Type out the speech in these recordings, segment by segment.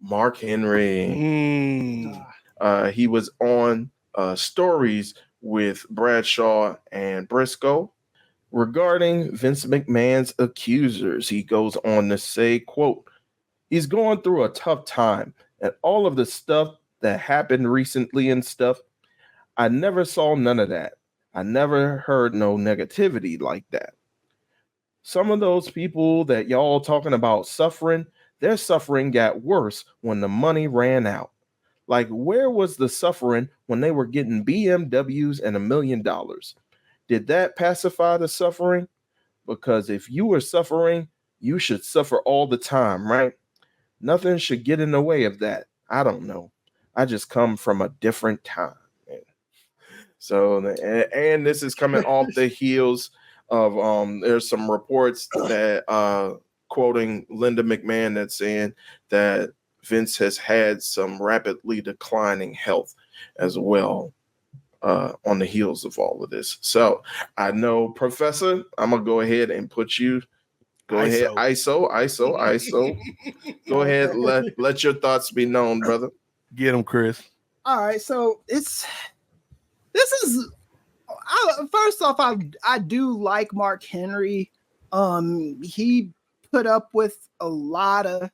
Mark Henry. He was on Stories with Bradshaw and Briscoe regarding Vince McMahon's accusers. He goes on to say, quote, he's going through a tough time and all of the stuff that happened recently and stuff. I never saw none of that. I never heard no negativity like that. Some of those people that y'all talking about suffering, their suffering got worse when the money ran out. Like, where was the suffering when they were getting BMWs and $1 million? Did that pacify the suffering? Because if you were suffering, you should suffer all the time, right? Nothing should get in the way of that. I don't know. I just come from a different time. So, and this is coming off the heels of there's some reports that quoting Linda McMahon that's saying that Vince has had some rapidly declining health as well on the heels of all of this. So I know, Professor, I'm gonna go ahead and put you. Go ahead, ISO. Go ahead, let your thoughts be known, brother. Get him, Chris. All right, so this is first off, I do like Mark Henry. He put up with a lot of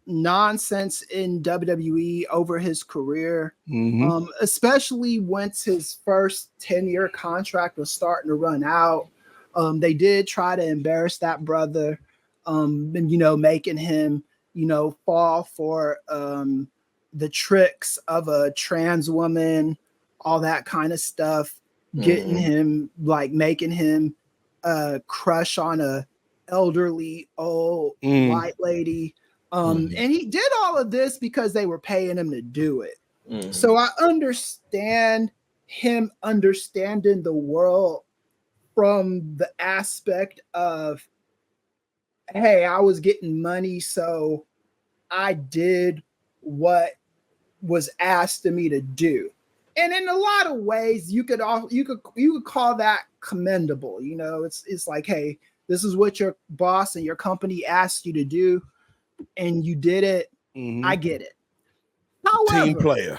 nonsense in WWE over his career, especially once his first 10-year contract was starting to run out. They did try to embarrass that brother, and making him fall for the tricks of a trans woman, all that kind of stuff, getting him, like, making him crush on a elderly old white lady. And he did all of this because they were paying him to do it. So I understand him understanding the world from the aspect of, hey, I was getting money, so I did what was asked of me to do. And in a lot of ways, you could call that commendable. It's like, hey, this is what your boss and your company asked you to do, and you did it. I get it. However,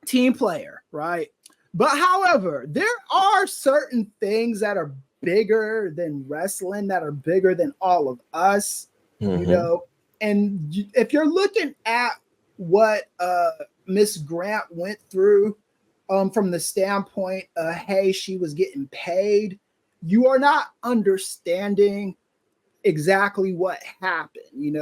team player, right? But however, there are certain things that are bigger than wrestling, that are bigger than all of us, And if you're looking at what Miss Grant went through, from the standpoint of, hey, she was getting paid, you are not understanding exactly what happened,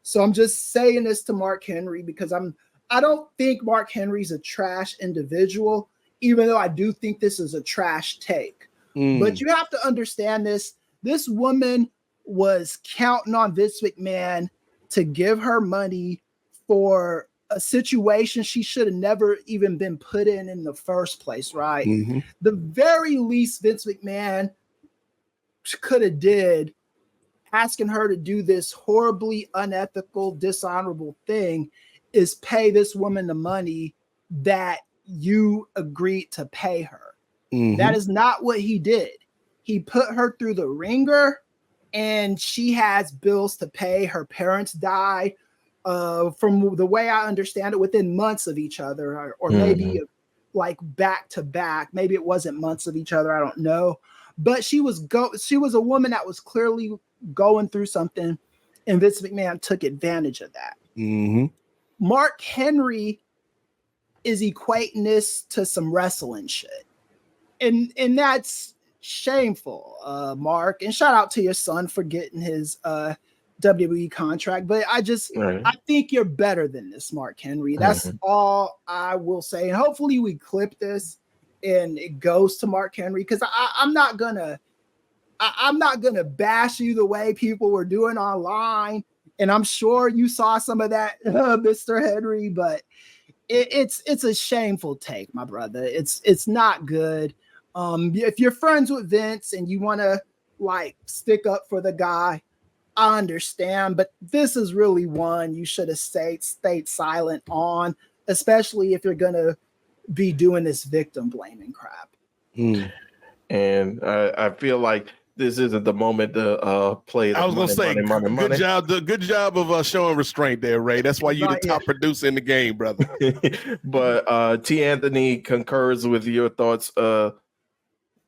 So I'm just saying this to Mark Henry because I don't think Mark Henry's a trash individual, even though I do think this is a trash take. But you have to understand this. This woman was counting on Vince McMahon to give her money for a situation she should have never even been put in the first place, right? The very least Vince McMahon could have did, asking her to do this horribly unethical, dishonorable thing, is pay this woman the money that you agreed to pay her. That is not what he did. He put her through the ringer, and she has bills to pay. Her parents died, from the way I understand it, within months of each other, or maybe like back to back. Maybe it wasn't months of each other. I don't know. But she was a woman that was clearly going through something, and Vince McMahon took advantage of that. Mark Henry is equating this to some wrestling shit. And that's shameful, Mark. And shout out to your son for getting his WWE contract. But I think you're better than this, Mark Henry. That's all I will say. And hopefully we clip this and it goes to Mark Henry, because I'm not gonna bash you the way people were doing online. And I'm sure you saw some of that, Mr. Henry, but it's a shameful take, my brother. It's not good. If you're friends with Vince and you want to like stick up for the guy, I understand, but this is really one you should have stayed silent on, especially if you're going to be doing this victim blaming crap. And I feel like This isn't the moment to play the I was going to say, money. Good job of showing restraint there, Ray. That's why you're the top producer in the game, brother. But T. Anthony concurs with your thoughts,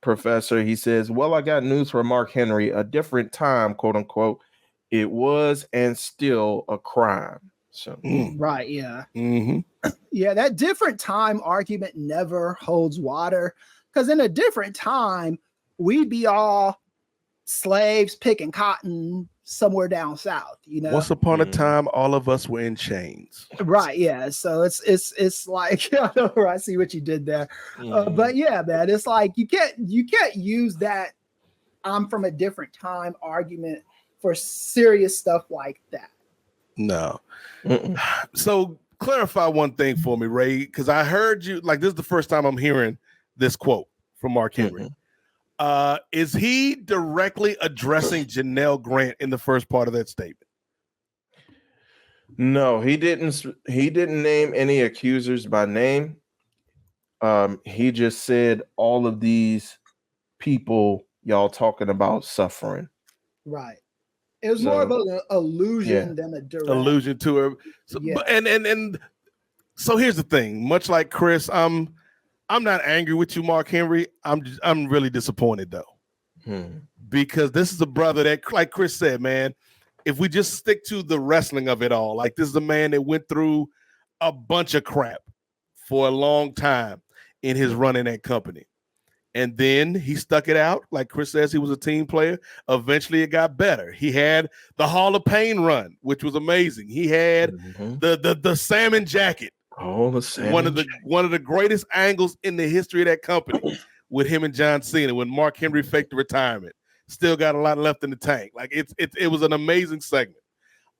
Professor. He says, well, I got news for Mark Henry. A different time, quote unquote. It was and still a crime. So right, yeah. Mm-hmm. Yeah, that different time argument never holds water, because in a different time, we'd be all slaves picking cotton somewhere down south, you know. Once upon a time, all of us were in chains. Right, yeah. So it's like, I see what you did there. But yeah, man, it's like you can't use that I'm from a different time argument for serious stuff like that. No. So clarify one thing for me, Ray, because I heard you, like, this is the first time I'm hearing this quote from Mark Henry. Is he directly addressing Janelle Grant in the first part of that statement? No, he didn't name any accusers by name. He just said all of these people y'all talking about suffering. Right. It was more of an allusion than a direct allusion to her. So, and so here's the thing. Much like Chris, I'm not angry with you, Mark Henry. I'm really disappointed though, because this is a brother that, like Chris said, man. If we just stick to the wrestling of it all, like this is a man that went through a bunch of crap for a long time in his run in that company. And then he stuck it out. Like Chris says, he was a team player. Eventually it got better. He had the Hall of Pain run, which was amazing. He had the salmon jacket. Oh, the salmon one of the greatest angles in the history of that company with him and John Cena when Mark Henry faked the retirement. Still got a lot left in the tank. Like it was an amazing segment.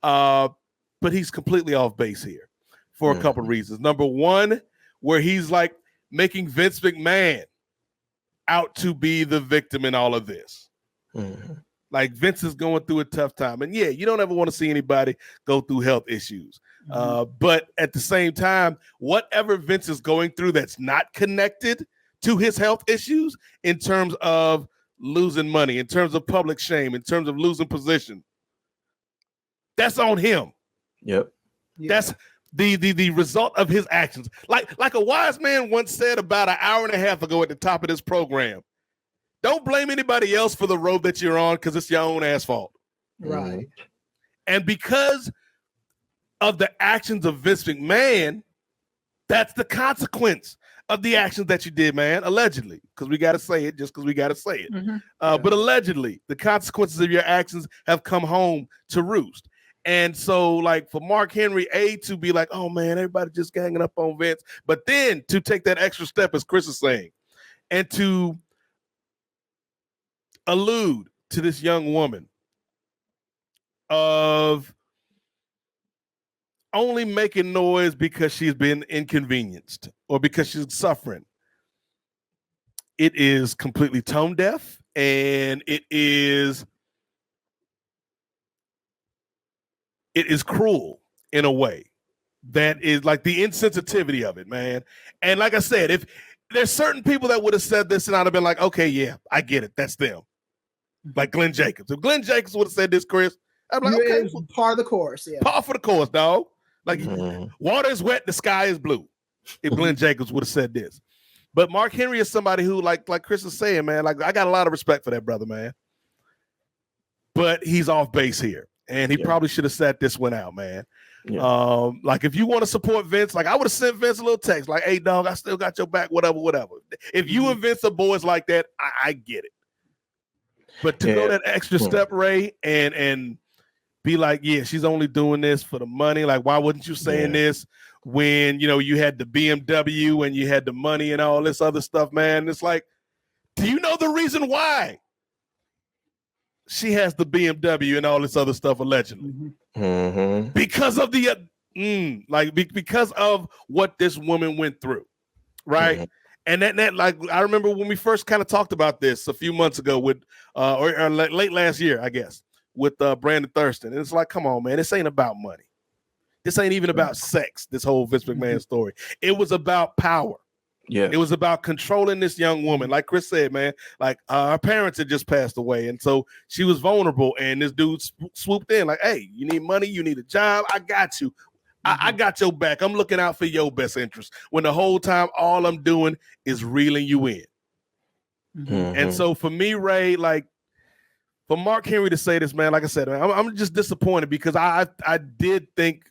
But he's completely off base here for a couple of reasons. Number one, where he's like making Vince McMahon out to be the victim in all of this. Like Vince is going through a tough time. And yeah, you don't ever want to see anybody go through health issues. But at the same time, whatever Vince is going through that's not connected to his health issues in terms of losing money, in terms of public shame, in terms of losing position, that's on him. Yep. That's the result of his actions. Like a wise man once said about an hour and a half ago at the top of this program, don't blame anybody else for the road that you're on because it's your own asphalt. Right. And because of the actions of Vince McMahon, that's the consequence of the actions that you did, man, allegedly, because we got to say it just because we got to say it. But allegedly, the consequences of your actions have come home to roost. And so, like, for Mark Henry, to be like, oh, man, everybody just ganging up on Vince. But then to take that extra step, as Chris is saying, and to allude to this young woman of only making noise because she's been inconvenienced or because she's suffering. It is completely tone deaf, and it is cruel in a way that is like the insensitivity of it, man. And like I said, if there's certain people that would have said this and I'd have been like, okay, yeah, I get it. That's them. Like Glenn Jacobs. If Glenn Jacobs would have said this, Chris, I'd be like, okay. It's part of the course, yeah. Par for the course, dog. Like, water is wet, the sky is blue. If Glenn Jacobs would have said this. But Mark Henry is somebody who, like Chris is saying, man, like I got a lot of respect for that brother, man. But he's off base here. And he probably should have sat this one out, man. Yeah. Like, if you want to support Vince, like I would have sent Vince a little text, like, hey, dog, I still got your back, whatever. If you and Vince are boys like that, I get it. But to go that extra step, Ray, and be like, yeah, she's only doing this for the money. Like, why wasn't you saying this when, you had the BMW and you had the money and all this other stuff, man? It's like, do you know the reason why she has the BMW and all this other stuff allegedly? Because of because of what this woman went through, right? And that like I remember when we first kind of talked about this a few months ago with or late last year, I guess, with Brandon Thurston. And it's like, come on, man, this ain't about money. This ain't even about sex, this whole Vince McMahon story. It was about power. Yeah. It was about controlling this young woman. Like Chris said, man, like her parents had just passed away. And so she was vulnerable. And this dude swooped in like, hey, you need money? You need a job? I got you. I got your back. I'm looking out for your best interest. When the whole time, all I'm doing is reeling you in. And so for me, Ray, like for Mark Henry to say this, man, like I said, man, I'm just disappointed because I did think,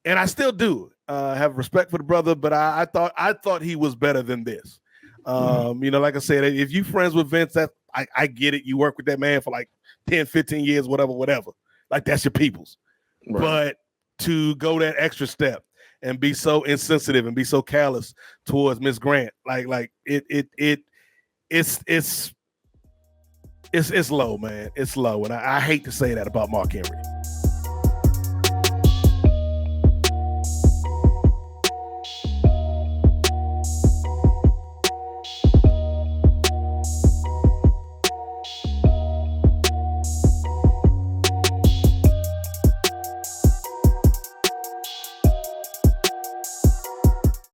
and I still do have respect for the brother, but I thought he was better than this. You know, like I said, if you friends with Vince, that I get it. You work with that man for like 10, 15 years, whatever. Like that's your people's. Right. But to go that extra step and be so insensitive and be so callous towards Miss Grant, like it's low, man. It's low, and I hate to say that about Mark Henry.